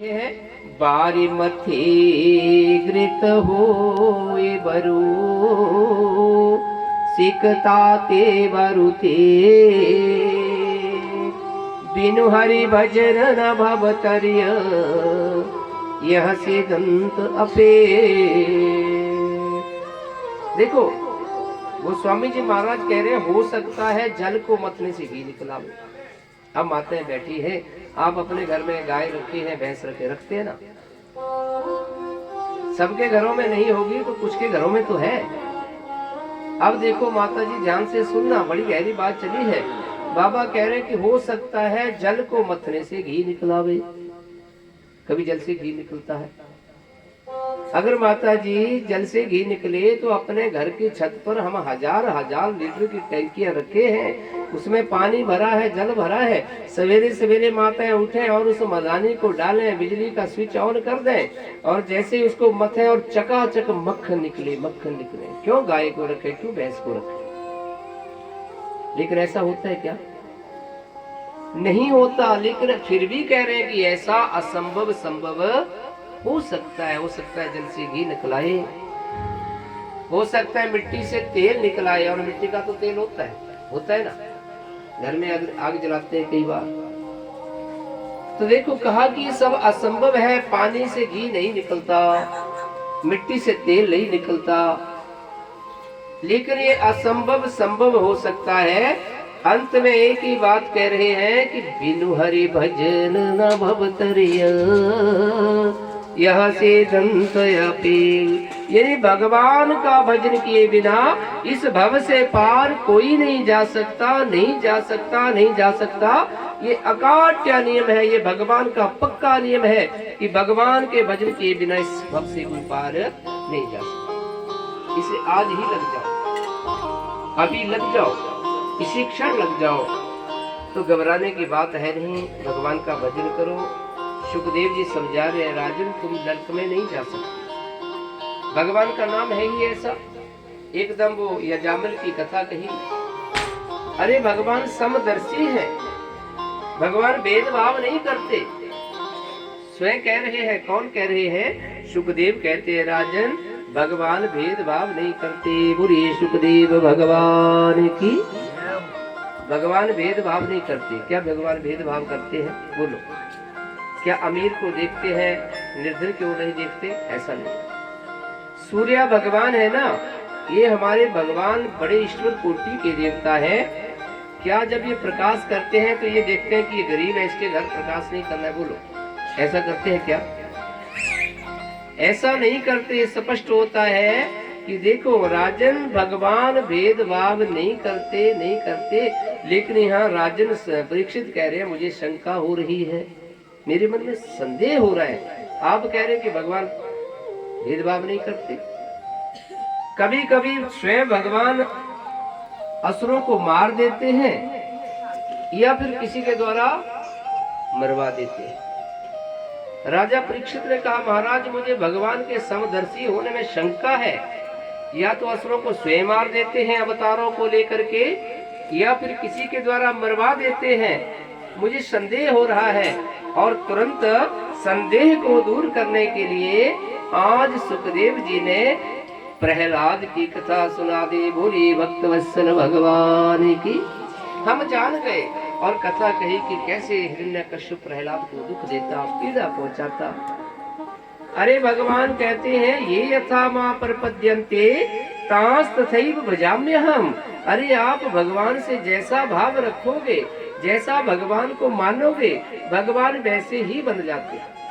है बारी मथे घृत होए बरु सिकता ते बरुते बिनु हरि भजन न भवतर्य यह से दंत अपे। देखो वो स्वामी जी महाराज कह रहे हैं हो सकता है जल को मतने से घी निकला हो। अब माताएं बैठी है, आप अपने घर में गाय रखी है, भैंस रखते हैं ना, सबके घरों में नहीं होगी तो कुछ के घरों में तो है। अब देखो माता जी ध्यान से सुनना, बड़ी गहरी बात चली है। बाबा कह रहे हैं कि हो सकता है जल को मथने से घी निकलावे। कभी जल से घी निकलता है? अगर माता जी जल से घी निकले तो अपने घर की छत पर हम हजार हजार लीटर की टैंकियां रखे हैं, उसमें पानी भरा है, जल भरा है। सवेरे सवेरे माताएं उठें और उस मदानी को डालें, बिजली का स्विच ऑन कर दें और जैसे ही उसको मथें और चकाचक मक्खन निकले, मक्खन निकले। क्यों गाय को रखे, क्यों भैंस को रखे? लेकिन ऐसा होता है क्या? नहीं होता। लेकिन फिर भी कह रहे हैं कि ऐसा असंभव संभव हो सकता है। हो सकता है जल से घी निकलाए, हो सकता है मिट्टी से तेल निकलाए। और मिट्टी का तो तेल होता है ना, घर में आग जलाते हैं कई बार। तो देखो कहा कि ये सब असंभव है। पानी से घी नहीं निकलता, मिट्टी से तेल नहीं निकलता, लेकिन ये असंभव संभव हो सकता है। अंत में एक ही बात कह रहे हैं कि बिनु हरि भजन न भवतर्य यह से दंत अपील। यानी भगवान का भजन किए बिना इस भव से पार कोई नहीं जा सकता, नहीं जा सकता, नहीं जा सकता। ये अकाट्य नियम है, ये भगवान का पक्का नियम है कि भगवान के भजन किए बिना इस भव से कोई पार नहीं जा सकता। इसे आज ही लग जाओ, अभी लग जाओ, इसी क्षण लग जाओ, तो घबराने की बात है नहीं। भगवान का भजन करो। सुखदेव जी समझा रहे हैं, राजन तुम नरक में नहीं जा सकते, भगवान का नाम है ही ऐसा। एकदम वो यजामल की कथा कही, अरे भगवान समदर्शी है, भगवान भेदभाव नहीं करते। स्वयं कह रहे हैं, कौन कह रहे हैं? सुखदेव कहते हैं, राजन भगवान भेदभाव नहीं करते। बोलिए सुखदेव भगवान की। भगवान भेदभाव नहीं करते। क्या भगवान भेदभाव करते हैं? बोलो, क्या अमीर को देखते हैं, निर्धन क्यों नहीं देखते? ऐसा नहीं। सूर्य भगवान है ना, ये हमारे भगवान बड़े ईश्वर कोटि के देवता है। क्या जब ये प्रकाश करते हैं तो ये देखते हैं कि ये गरीब है, इसके घर प्रकाश नहीं करना है? बोलो, ऐसा करते हैं क्या? ऐसा नहीं करते। स्पष्ट होता है कि देखो राजन भगवान भेदभाव नहीं करते, नहीं करते। लेकिन यहाँ राजन परीक्षित कह रहे हैं, मुझे शंका हो रही है, मेरे मन में संदेह हो रहा है। आप कह रहे हैं कि भगवान भेदभाव नहीं करते। कभी कभी स्वयं भगवान असुरों को मार देते हैं या फिर किसी के द्वारा मरवा देते हैं। राजा परीक्षित ने कहा, महाराज मुझे भगवान के समदर्शी होने में शंका है। या तो असुरों को स्वयं मार देते हैं अवतारों को लेकर के, या फिर किसी के द्वारा मरवा देते हैं, मुझे संदेह हो रहा है। और तुरंत संदेह को दूर करने के लिए आज सुखदेव जी ने प्रहलाद की कथा सुना दी। बोली भक्तवत्सल भगवान की। हम जान गए और कथा कही कि कैसे हिरण्यकश्यप प्रहलाद को दुख देता, पीड़ा पहुंचाता। अरे भगवान कहते हैं, ये यथा मां प्रपद्यन्ते तांस तथैव भजाम्यहम्। अरे आप भगवान से जैसा भाव रखोगे, जैसा भगवान को मानोगे, भगवान वैसे ही बन जाते हैं।